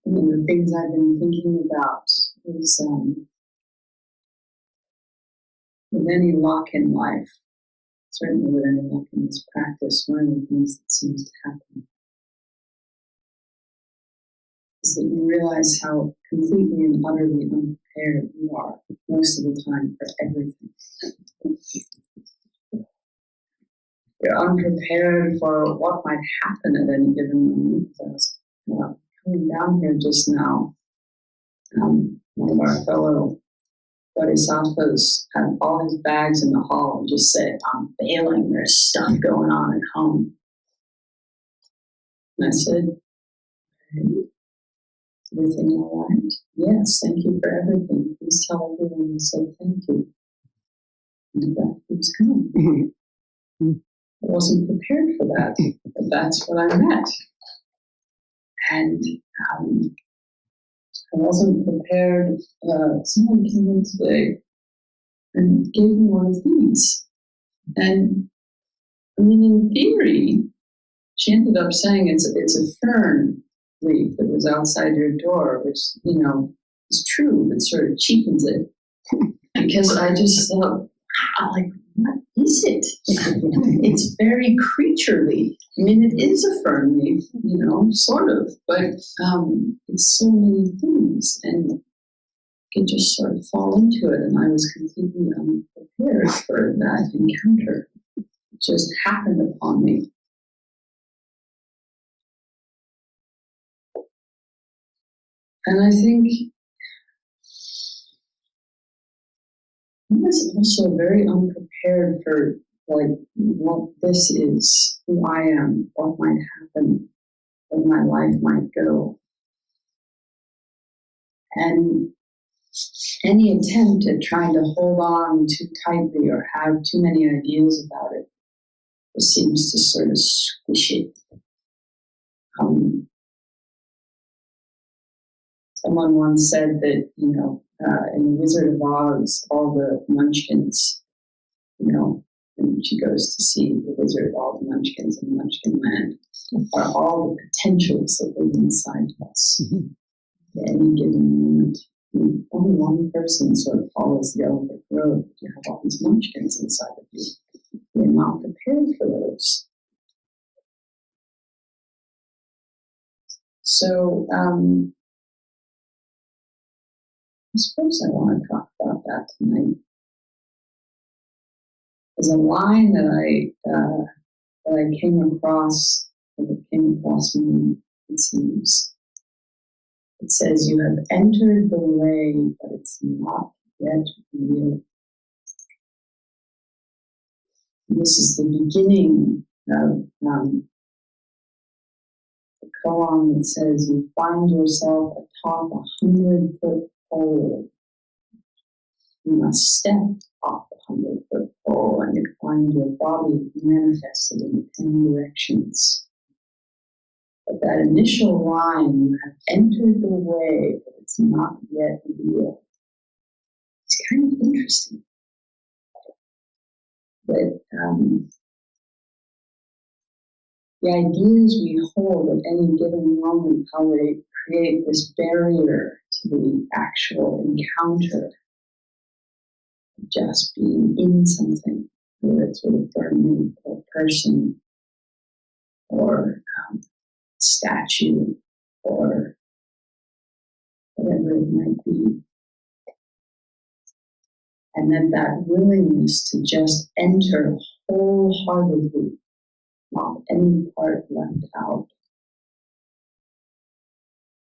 One of the things I've been thinking about is with any luck in life, certainly with any luck in this practice, one of the things that seems to happen is that you realize how completely and utterly unprepared you are most of the time for everything. You're unprepared for what might happen at any given moment. I was coming down here just now. One of our fellow bodhisattvas had all his bags in the hall and just said, "I'm failing, there's stuff going on at home." And I said, "Okay. Everything all right?" "Yes, thank you for everything. Please tell everyone I said thank you." And that keeps going. I wasn't prepared for that, but that's what I met. And I wasn't prepared. Someone came in today and gave me one of these. And I mean, in theory, she ended up saying it's a fern leaf that was outside your door, which, is true, but sort of cheapens it. Because I just thought, like, what is it? It's very creaturely. I mean, it is a fern leaf, sort of, but it's so many things, and you can just sort of fall into it. And I was completely unprepared for that encounter. It just happened upon me. And I think I was also very unprepared for what this is, who I am, what might happen, where my life might go. And any attempt at trying to hold on too tightly or have too many ideas about it just seems to sort of squish it. Someone once said that, in The Wizard of Oz, all the munchkins, and she goes to see the wizard, all the munchkins in Munchkin Land, are all the potentials that live inside of us. At any given moment, only one person sort of follows the elephant road, but you have all these munchkins inside of you. You're not prepared for those. So, I suppose I want to talk about that tonight. There's a line that I came across, or that came across me, it seems. It says, "You have entered the way, but it's not yet real." And this is the beginning of the koan that says, "You find yourself atop 100-foot pole. You must step off the 100-foot pole, and you find your body manifested in 10 directions. But that initial line, you have entered the way, but it's not yet real." It's kind of interesting. That the ideas we hold at any given moment, how they create this barrier to the actual encounter of just being in something, whether it's with a fern or a person or statue or whatever it might be. And that willingness to just enter wholeheartedly, not any part left out,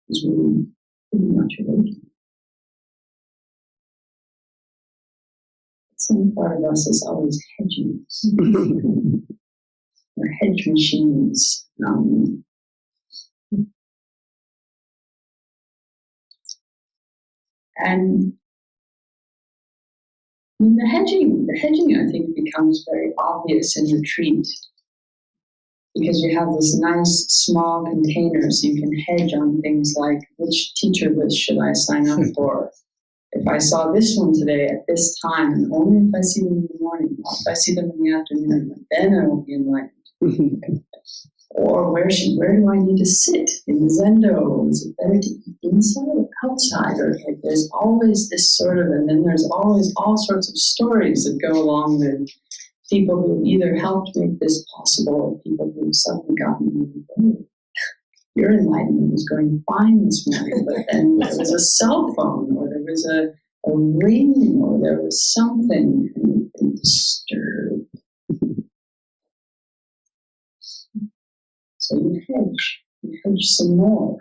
is really pretty much awakening. Some part of us is always hedging. We're hedge machines. And I mean, the hedging, I think, becomes very obvious in retreat, because you have this nice small container, so you can hedge on things like, which teacher list should I sign up for? If I saw this one today at this time, and only if I see them in the morning, not if I see them in the afternoon, then I will be enlightened. Or where do I need to sit in the Zendo? Is it better to eat inside or outside? Or like there's always this sort of, and then there's always all sorts of stories that go along with people who either helped make this possible or people who suddenly got me, oh, your enlightenment was going fine this morning, but then there was a cell phone or there was a ring or there was something and you've been disturbed. So you hedge some more.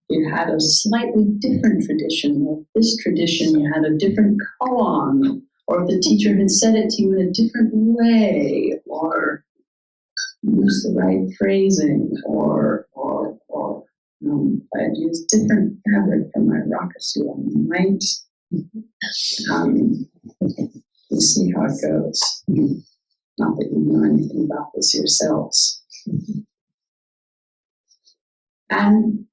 You had a slightly different tradition, or this tradition you had a different koan, or if the teacher had said it to you in a different way, or use the right phrasing, or if I had used different fabric from my rakusu, I might we'll see how it goes. Not that you know anything about this yourselves. And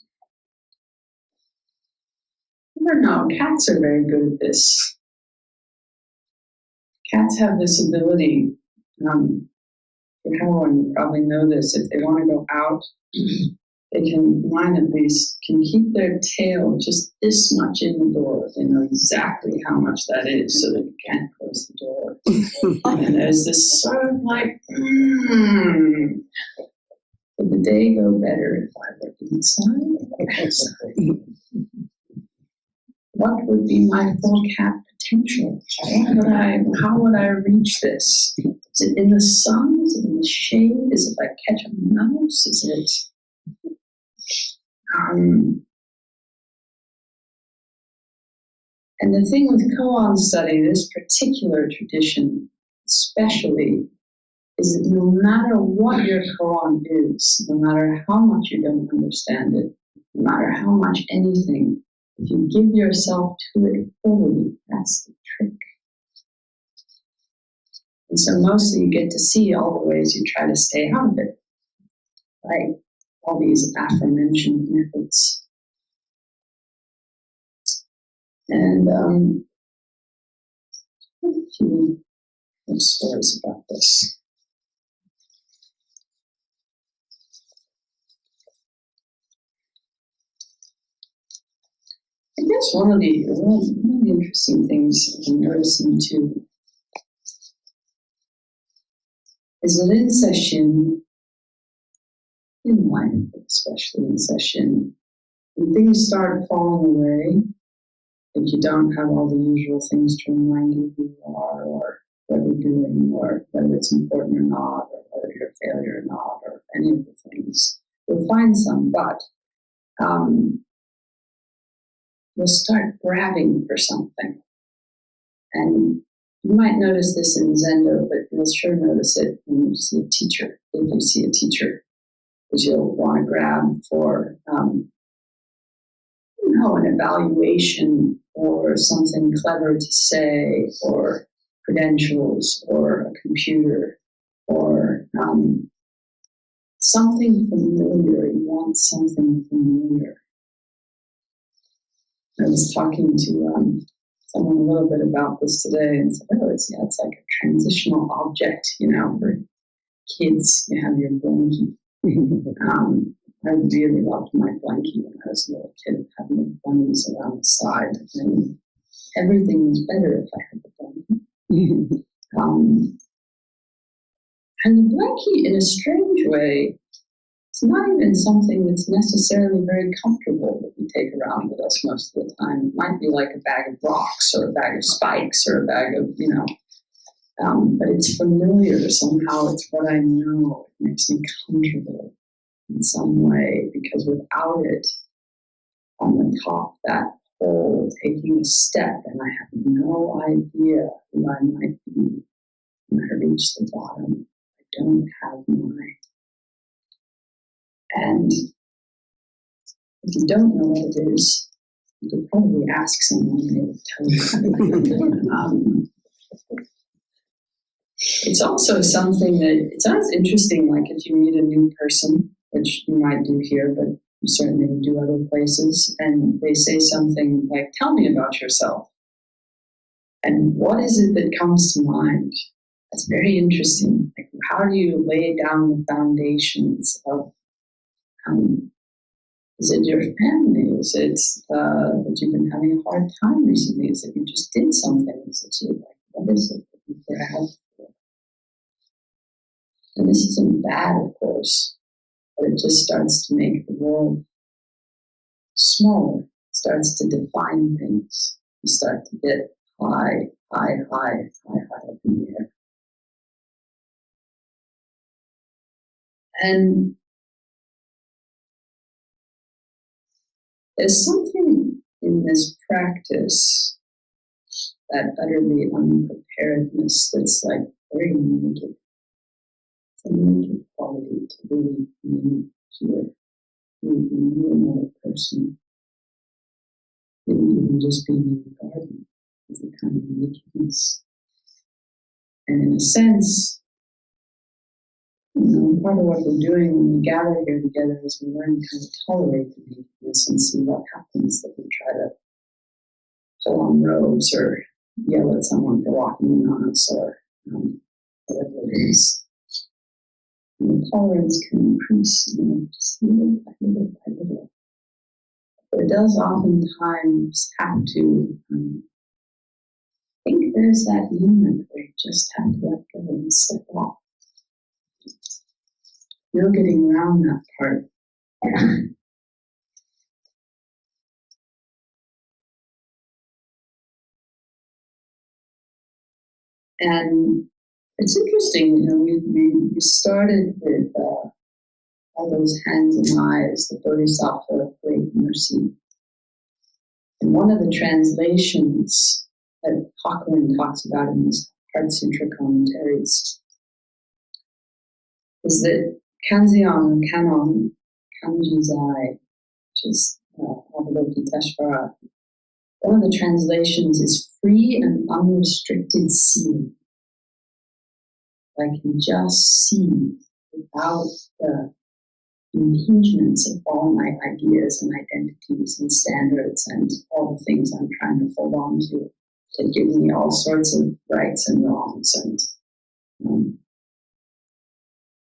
I don't know, cats are very good at this. Cats have this ability, you probably know this, if they want to go out, they can, mine at least, can keep their tail just this much in the door. They know exactly how much that is so that you can't close the door. And there's this sort of like, would the day go better if I were inside or outside? What would be my full cat potential? How would I reach this? Is it in the sun? Is it in the shade? Is it if I catch a mouse? Is it... and the thing with koan study, this particular tradition especially, is that no matter what your koan is, no matter how much you don't understand it, no matter how much anything, if you give yourself to it fully, that's the trick. And so mostly you get to see all the ways you try to stay out of it, right? All these aforementioned methods. And a few stories about this. I guess one of the interesting things I'm noticing too is that in Sesshin, in life, especially in Sesshin, when things start falling away, like you don't have all the usual things to remind you who you are, or what you're doing, or whether it's important or not, or whether you're a failure or not, or any of the things. You'll find some, but you'll start grabbing for something. And you might notice this in Zendo, but you'll sure notice it when you see a teacher, if you see a teacher, because you'll want to grab for, an evaluation or something clever to say, or credentials, or a computer, or something familiar. You want something familiar. I was talking to someone a little bit about this today and said, it's like a transitional object, for kids. You have your blankie. I really loved my blankie when I was a little kid, having the bunnies around the side. And everything was better if I had the blankie. And the blankie, in a strange way, it's not even something that's necessarily very comfortable that we take around with us most of the time. It might be like a bag of rocks or a bag of spikes or a bag of, but it's familiar somehow. It's what I know. It makes me comfortable in some way, because without it, on the top, that hole, taking a step, and I have no idea who I might be when I reach the bottom. I don't have mine. And if you don't know what it is, you could probably ask someone, they would tell you. It's also something that, it's always interesting, like if you meet a new person, which you might do here, but you certainly would do other places, and they say something like, tell me about yourself. And what is it that comes to mind? That's very interesting. Like, how do you lay down the foundations of, is it your family? Is it that you've been having a hard time recently? Is it you just did something? Is it you like, what is it that you for help for? And this isn't bad, of course, but it just starts to make the world smaller, starts to define things. You start to get high up in the air. And there's something in this practice, that utterly unpreparedness, that's like very naked. It's a naked quality to really be here, really be another person, maybe even just being in the garden. It's a kind of nakedness. And in a sense, part of what we're doing when we gather here together is we learn to kind of tolerate the nakedness and see what happens if we try to pull on robes or yell at someone for walking in on us or whatever it is. And the tolerance can increase, just little by little by little. But it does oftentimes have to, I think there's that moment where you just have to let go and step off. No getting around that part. And it's interesting, we started with all those hands and eyes, the Bodhisattva of great mercy. And one of the translations that Hakuin talks about in his Heart Sutra commentaries is that Kanzeon Kanon Kanjizai, which is Avalokiteshvara, one of the translations is free and unrestricted seeing. I can just see without the impingements of all my ideas and identities and standards and all the things I'm trying to hold on to that give me all sorts of rights and wrongs and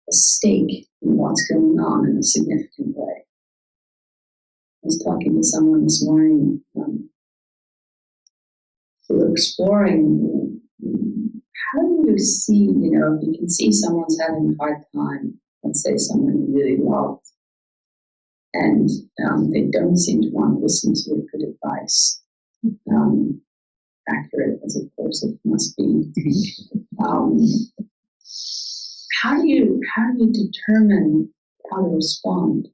a stake in what's going on in a significant way. I was talking to someone this morning who were exploring how do you see, if you can see someone's having a hard time, let's say someone you really loved, and they don't seem to want to listen to your good advice, accurate as of course it must be. How do you determine how to respond?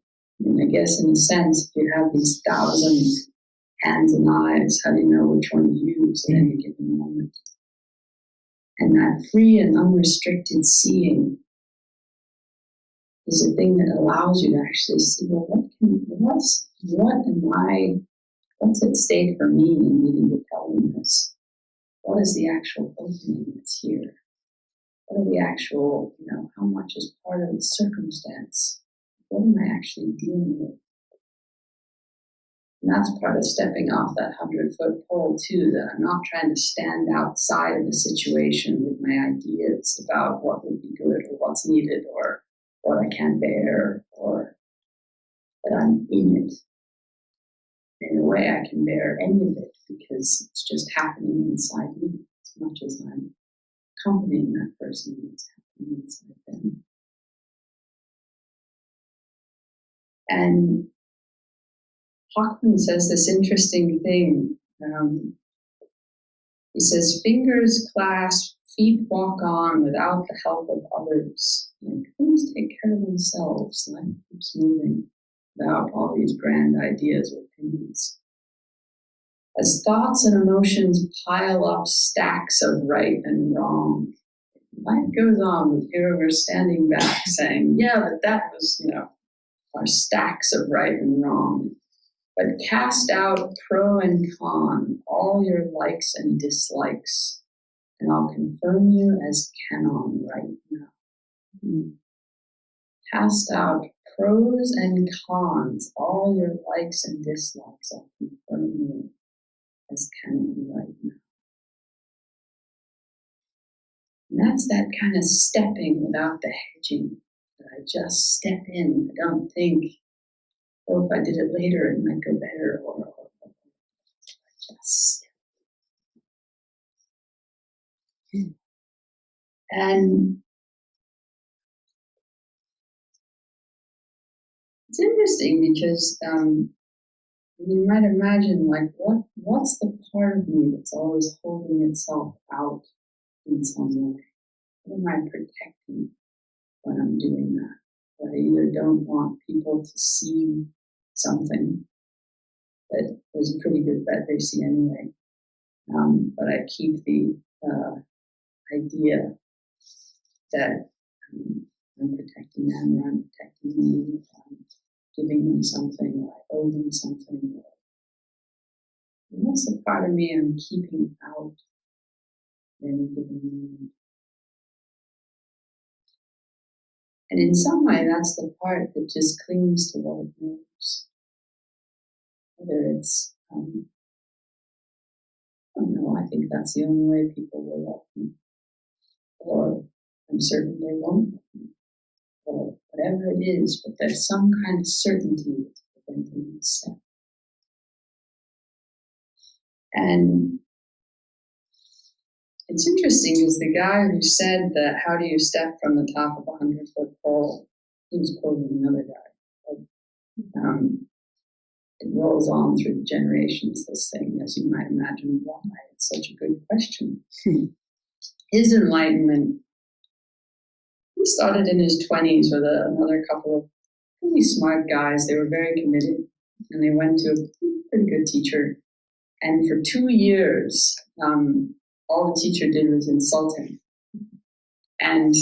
I guess in a sense, if you have these 1,000 hands and eyes, how do you know which one to use at any given moment? And that free and unrestricted seeing is a thing that allows you to actually see, well, what's at stake for me in needing to tell them this? What is the actual opening that's here? What are the actual, how much is part of the circumstance? What am I actually dealing with? And that's part of stepping off that 100-foot pole too, that I'm not trying to stand outside of the situation with my ideas about what would be good or what's needed or what I can bear, or that I'm in it. In a way I can bear any of it because it's just happening inside me as much as I'm accompanying that person that's happening inside them. And Hakuin says this interesting thing. He says, fingers clasp, feet walk on without the help of others. Things take care of themselves. Life keeps moving without all these grand ideas or opinions. As thoughts and emotions pile up stacks of right and wrong, life goes on with here we're standing back saying, yeah, but that was, our stacks of right and wrong. But cast out pro and con, all your likes and dislikes, and I'll confirm you as canon right now. Cast out pros and cons, all your likes and dislikes, I'll confirm you as canon right now. And that's that kind of stepping without the hedging. That I just step in. I don't think, oh, if I did it later, it might go better, or I just step. And it's interesting because you might imagine, like, what's the part of me that's always holding itself out in some way? What am I protecting when I'm doing that? I either don't want people to see something that there's a pretty good bet they see anyway, but I keep the idea that I'm protecting them, or I'm protecting me, giving them something, or I owe them something. And that's the part of me I'm keeping out at any given moment. And in some way, that's the part that just clings to what it knows. Whether it's, I don't know, I think that's the only way people will love me. Or I'm certain they won't love me. Or whatever it is, but there's some kind of certainty that's preventing the step. And it's interesting, because the guy who said that, how do you step from the top of a 100-foot pole, he was quoting another guy. It rolls on through the generations, this thing, as you might imagine why. It's such a good question. His enlightenment, he started in his 20s with another couple of pretty smart guys. They were very committed, and they went to a pretty good teacher. And for 2 years, all the teacher did was insult him. And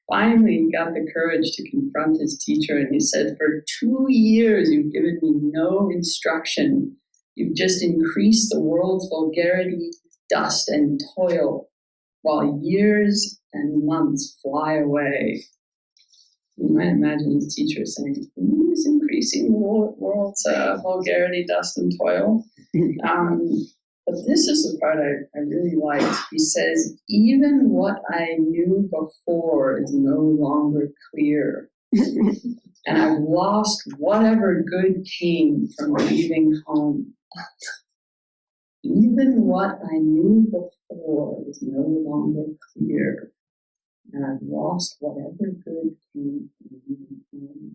finally he got the courage to confront his teacher, and he said, for 2 years you've given me no instruction. You've just increased the world's vulgarity, dust, and toil, while years and months fly away. You might imagine his teacher saying, "Who is increasing the world's vulgarity, dust, and toil?" But this is the part I really liked. He says, even what I knew before is no longer clear. And I've lost whatever good came from leaving home. Even what I knew before is no longer clear. And I've lost whatever good came from leaving home.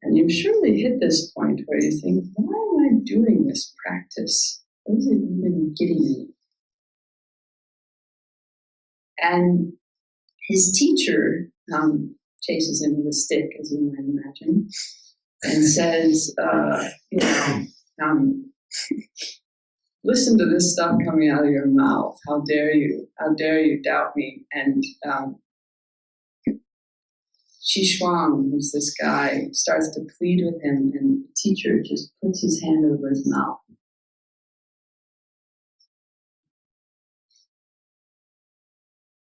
And you've surely hit this point where you think, why am I doing this practice? What is it even getting me? And his teacher chases him with a stick, as you might imagine, and says, listen to this stuff coming out of your mouth. How dare you? How dare you doubt me? And Shishuang, who's this guy, starts to plead with him, and the teacher just puts his hand over his mouth.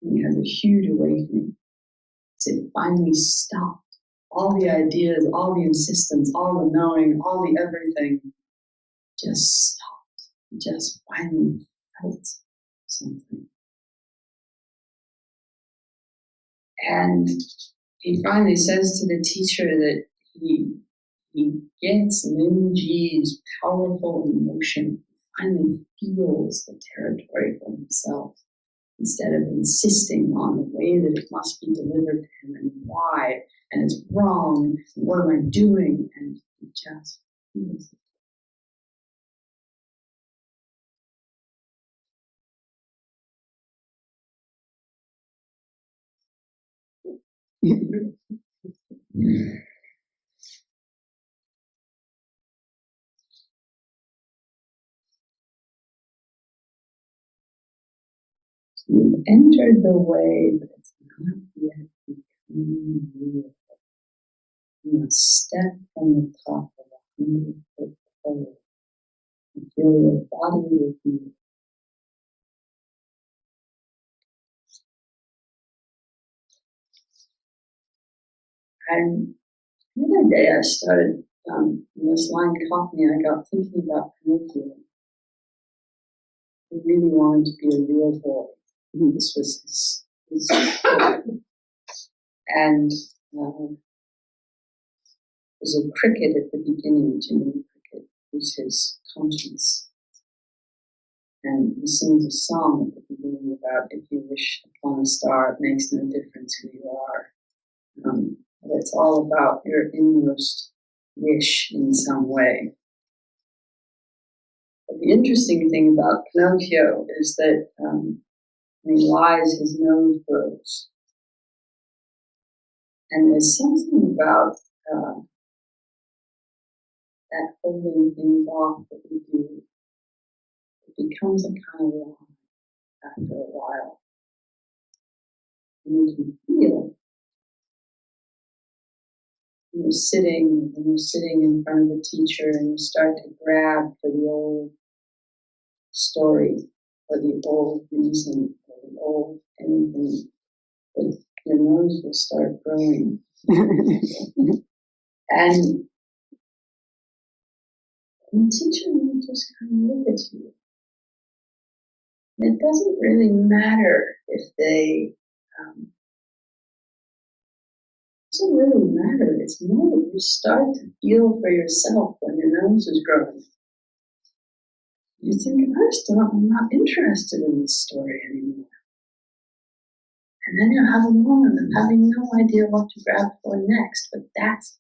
And he has a huge awakening. It finally stopped. All the ideas, all the insistence, all the knowing, all the everything just stopped. He just finally felt something. And he finally says to the teacher that he gets Linji's powerful emotion. He finally feels the territory for himself, instead of insisting on the way that it must be delivered to him and why, and it's wrong, and what am I doing? And he just feels it. You've entered the way, but it's not yet becoming real. You must step from the top of a 100-foot pole and feel your body with you. And the other day I started, when this line caught me, I got thinking about Pinocchio. he really wanted to be a real boy. This was his and was a cricket at the beginning, Jimmy Cricket, who's his conscience. And he sings a song at the beginning about if you wish upon a star, it makes no difference who you are. It's all about your inmost wish in some way. But the interesting thing about Pinocchio is that when he lies, his nose grows. And there's something about that holding things off that we do. It becomes a kind of lie after a while. And you can feel when you're sitting in front of a teacher and you start to grab for the old story or the old reason or the old anything, but your nose will start growing. And the teacher will just kind of look at you. And it doesn't really matter if they, doesn't really matter. It's more that you start to feel for yourself when your nose is growing. You think, I'm not interested in this story anymore. And then you have a moment of having no idea what to grab for next, but that's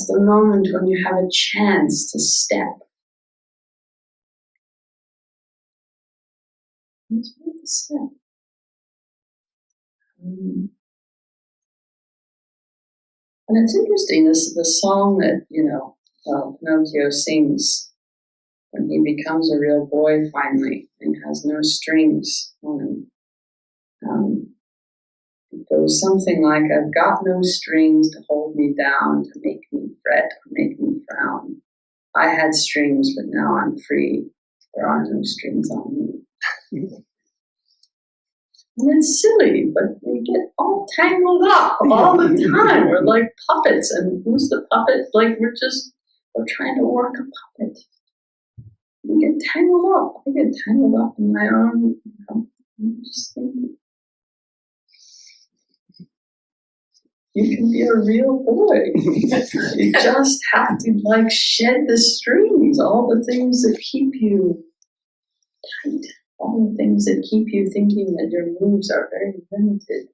the moment when you have a chance to step. It's worth a step. And it's interesting, the song that, Pinocchio sings when he becomes a real boy finally and has no strings on him. It goes something like, I've got no strings to hold me down, to make me fret or make me frown. I had strings, but now I'm free. There are no strings on me. And it's silly, but we get all tangled up all the time. We're like puppets, and who's the puppet? Like we're trying to work a puppet. We get tangled up. I get tangled up in my own, I'm just thinking. You can be a real boy. You just have to shed the strings, all the things that keep you tight, all the things that keep you thinking that your moves are very limited.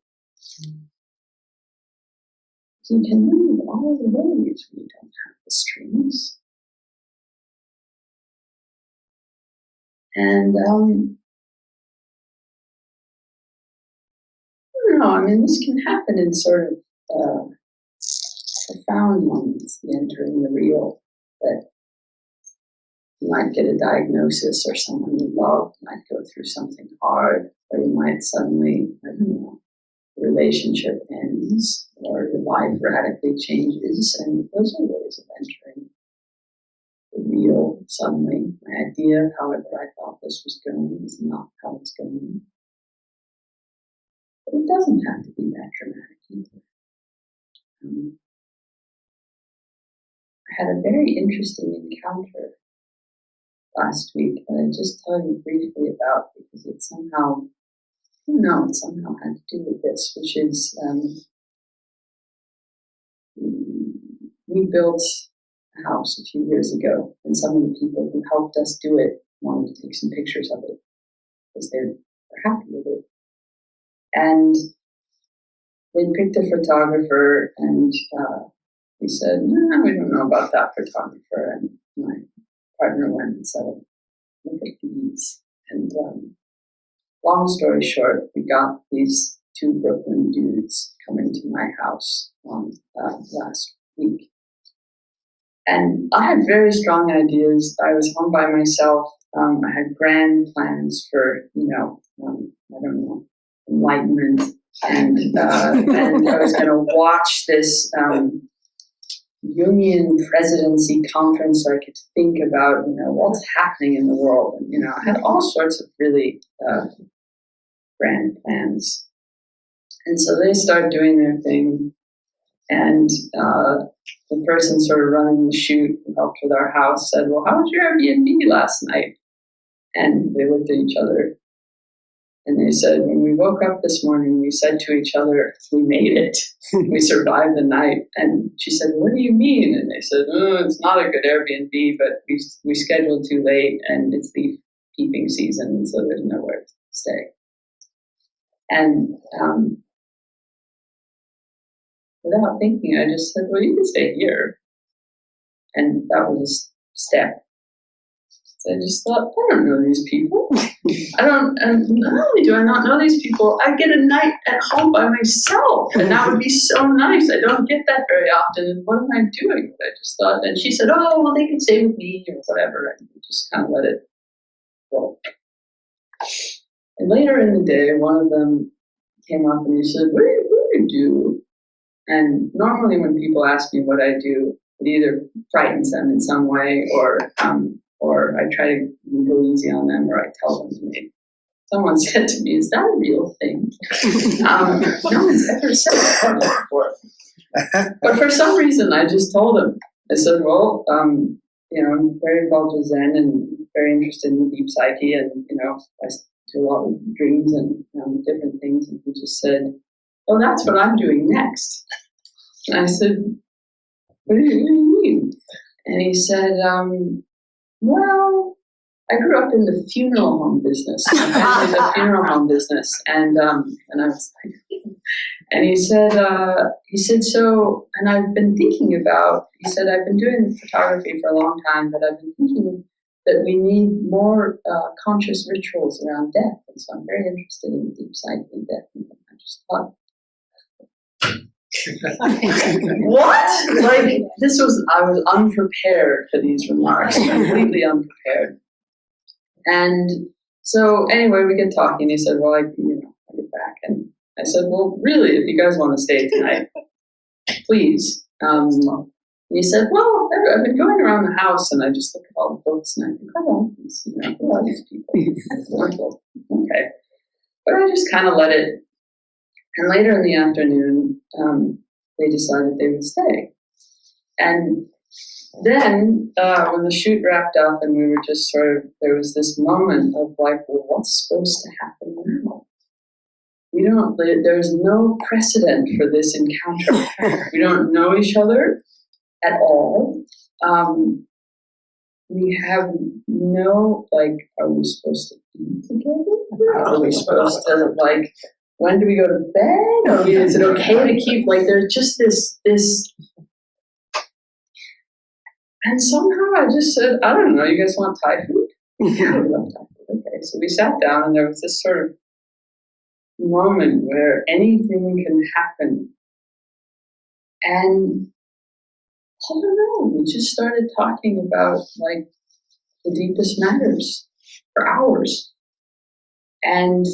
You can move all the ways when you don't have the strings. And I don't know, this can happen in sort of profound moments, the entering the real, that you might get a diagnosis or someone you love might go through something hard, or you might suddenly, the relationship ends, or your life radically changes, and those are ways of entering the real suddenly. My idea of however I thought this was going is not how it's going. But it doesn't have to be that dramatic either. I had a very interesting encounter last week that I'll just tell you briefly about because it somehow, it somehow had to do with this, which is we built a house a few years ago, and some of the people who helped us do it wanted to take some pictures of it because they were happy with it. And they picked a photographer, and we said, no, we don't know about that photographer. And my partner went and said, look at these. And long story short, we got these two Brooklyn dudes coming to my house last week. And I had very strong ideas. I was home by myself. I had grand plans for, enlightenment. And I was going to watch this Jungian presidency conference so I could think about, what's happening in the world. And, I had all sorts of really grand plans. And so they started doing their thing. And the person sort of running the shoot who helped with our house said, well, how was your Airbnb last night? And they looked at each other and they said, when we woke up this morning, we said to each other, we made it. We survived the night. And she said, what do you mean? And they said, oh, it's not a good Airbnb, but we scheduled too late and it's leaf peeping season, so there's nowhere to stay. And without thinking, I just said, well, you can stay here. And that was a step. So I just thought, I don't know these people. And not only do I not know these people, I get a night at home by myself. And that would be so nice. I don't get that very often. And what am I doing? I just thought, and she said, oh, well, they can stay with me or whatever. And we just kind of let it go. And later in the day, one of them came up and he said, what do you do? And normally when people ask me what I do, it either frightens them in some way or I try to go easy on them, or I tell them to me. Someone said to me, is that a real thing? No one's ever said that before. But for some reason, I just told them. I said, well, I'm very involved with Zen and very interested in the deep psyche, and, I do a lot of dreams and different things. And he just said, oh, that's what I'm doing next. And I said, what do you mean? And he said, well, I grew up in the funeral home business. My family's a funeral home business. And I was like, and he said, so, and I've been thinking about, he said, I've been doing photography for a long time, but I've been thinking that we need more conscious rituals around death. And so I'm very interested in the deep psyche and death. And I just thought, what? Like, I was unprepared for these remarks, completely unprepared. And so anyway, we get talking. He said, well, I'll get back. And I said, well, really, if you guys want to stay tonight, please. And he said, well, I've been going around the house and I just look at all the books and I think, oh, who are these people? That's wonderful. Okay. But I just kind of let it. And later in the afternoon, they decided they would stay. And then when the shoot wrapped up and we were just there was this moment of like, well, what's supposed to happen now? There's no precedent for this encounter. We don't know each other at all. We have no, are we supposed to eat together? Are we supposed to, when do we go to bed? Or is it okay to keep, there's just this. And somehow I just said, I don't know, you guys want Thai food? Yeah, we love Thai food. Okay, so we sat down and there was this sort of moment where anything can happen. And I don't know, we just started talking about, the deepest matters for hours. And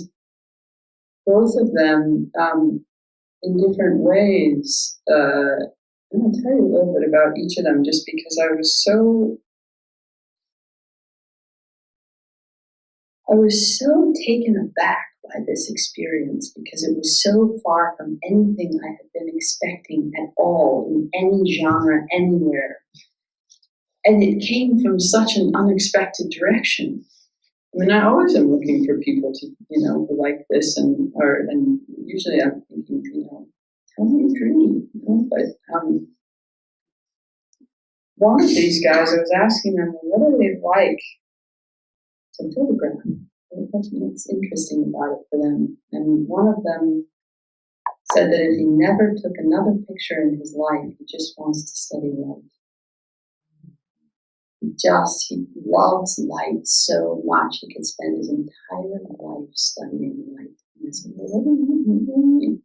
both of them, in different ways, I'm going to tell you a little bit about each of them just because I was so taken aback by this experience because it was so far from anything I had been expecting at all in any genre, anywhere. And it came from such an unexpected direction. I mean, I always am looking for people to, who like this, and usually I'm thinking, tell me a dream, but one of these guys, I was asking them, what are they like to photograph? What's interesting about it for them? And one of them said that if he never took another picture in his life, he just wants to study light. He loves light so much he could spend his entire life studying light. And I said, well, what do you mean?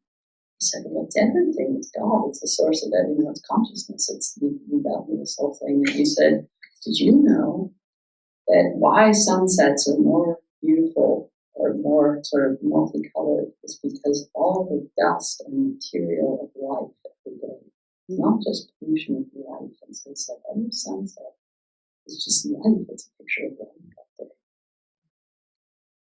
He said, well, it's everything. It's God. It's the source of everything. It's consciousness. We got this whole thing. And he said, did you know that why sunsets are more beautiful or more sort of multicolored is because all the dust and material of life every day, not just pollution of life. And so he said, every sunset is just life. It's a picture of life up there.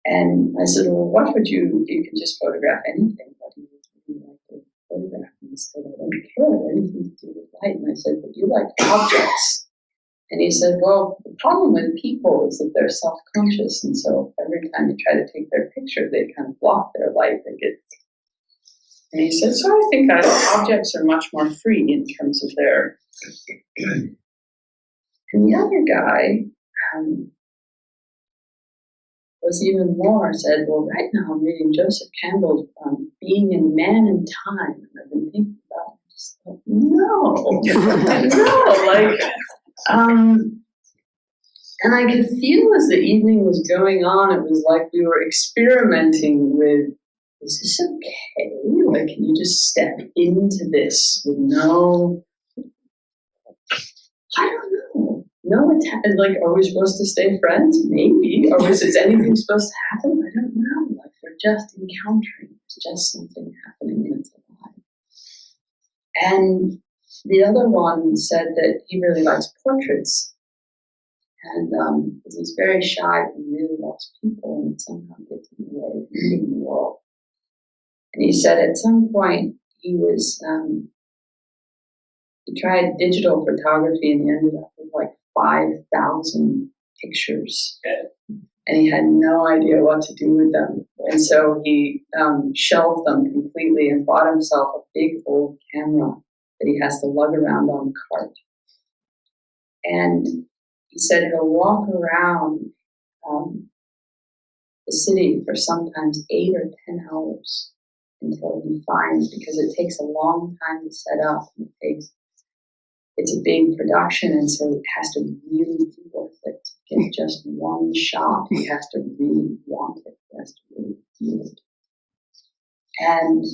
And I said, well, what would you can just photograph anything. What do you like to photograph? And he said, I don't care anything to do with light. And I said, but you like objects. And he said, well, the problem with people is that they're self-conscious. And so every time you try to take their picture, they kind of block their light. And he said, so I think objects are much more free in terms of their... And the other guy was even more, said, well, right now I'm reading Joseph Campbell's Being in Man and Time. And I've been thinking about it. Just like, no, and I could feel as the evening was going on, it was like we were experimenting with, is this okay? Like, can you just step into this with no, I don't know, no attack? Like, are we supposed to stay friends? Maybe. Or is anything supposed to happen? I don't know. Like, we're just encountering. It's just something happening and it's alive. And the other one said that he really likes portraits. And because he's very shy and really loves people and somehow gets in the way of reading the world. And he said at some point he tried digital photography and he ended up with like 5,000 pictures. And he had no idea what to do with them. And so he shelved them completely and bought himself a big old camera that he has to lug around on the cart. And he said he'll walk around the city for sometimes 8 or 10 hours until he finds, because it takes a long time to set up. And it's a big production, and so it has to really be worth it to get just one shot. He has to really want it. He has to really feel it. And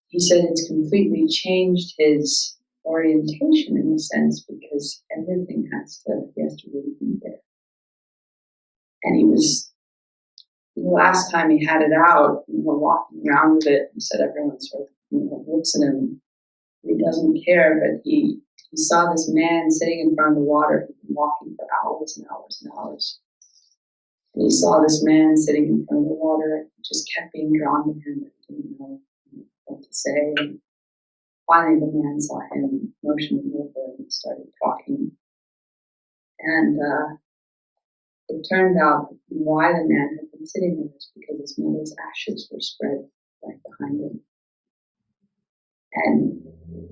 he said it's completely changed his orientation in a sense, because everything he has to really be there. And the last time he had it out, we were walking around with it, and said everyone sort of looks at him. He doesn't care, but he saw this man sitting in front of the water. He'd been walking for hours and hours and hours. And he saw this man sitting in front of the water, just kept being drawn to him, but he didn't know what to say. And finally, the man saw him, motioned him over, and started talking. And it turned out that why the man had been sitting there was because his mother's ashes were spread right behind him. And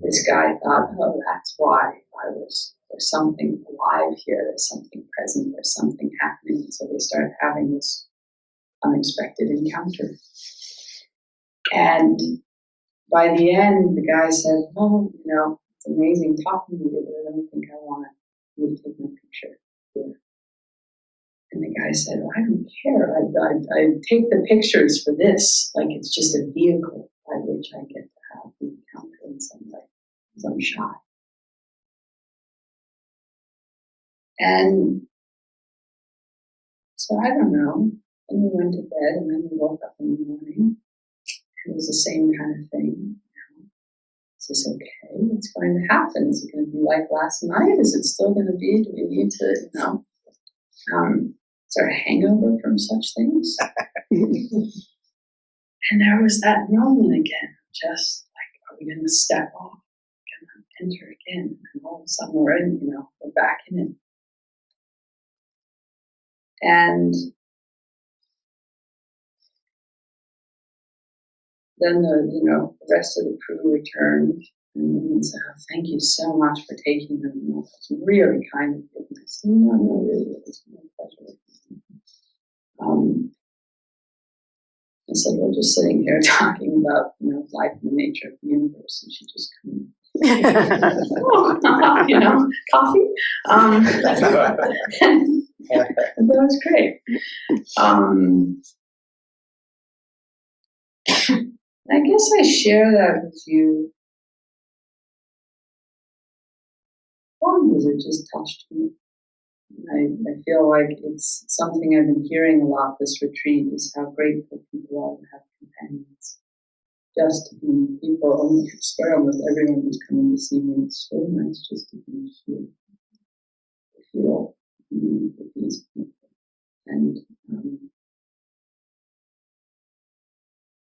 this guy thought, oh, that's why there's something alive here, there's something present, there's something happening. And so they started having this unexpected encounter. And by the end, the guy said, oh, it's amazing talking to you, but I don't think I want you to take my picture here. And the guy said, well, I don't care. I take the pictures for this. Like, it's just a vehicle by which I get to have the encounter in some way, because I'm shy. And so I don't know. Then we went to bed, and then we woke up in the morning. It was the same kind of thing. Is this okay? What's going to happen? Is it going to be like last night? Is it still going to be? Do we need to, is there a hangover from such things? And there was that moment again, just like, are we going to step off? Going to enter again? And all of a sudden we're in, we're back in it. And then the rest of the crew returned and said, oh, thank you so much for taking them. It was really kind of you. And I said, no, really, it was my pleasure. I said, we're just sitting here talking about, life and the nature of the universe, and she just couldn't. Coffee. That was great. I guess I share that with you. One because it just touched me. I feel like it's something I've been hearing a lot this retreat, is how grateful people are to have companions. Just to be people. I swear almost everyone who's coming to see me, it's so nice just to be here. To feel with these people. And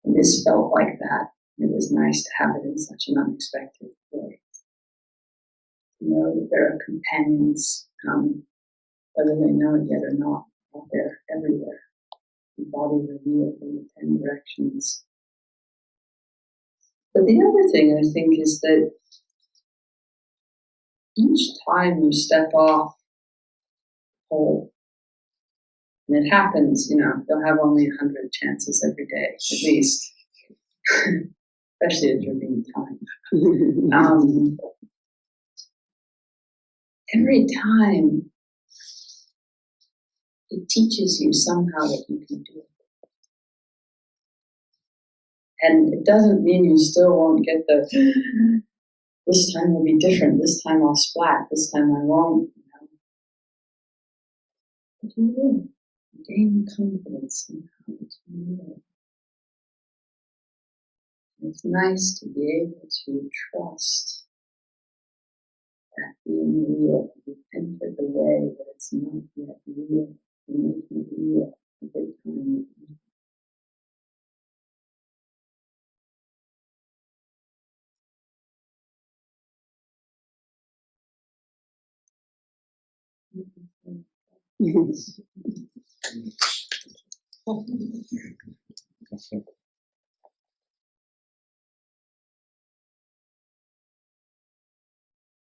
this felt like that It was nice to have it in such an unexpected way. To know that there are companions, whether they know it yet or not, out there everywhere. The body revealed in the 10 directions. But the other thing I think is that each time you step off whole, and it happens, you'll have only 100 chances every day, at least, especially if you're being timed. Every time it teaches you somehow that you can do it. And it doesn't mean you still won't get this time will be different, this time I'll splat, this time I won't. But you will. You gain confidence in how you will. It's nice to be able to trust that being real. You've entered the way, but it's not yet real. You're making it real every time.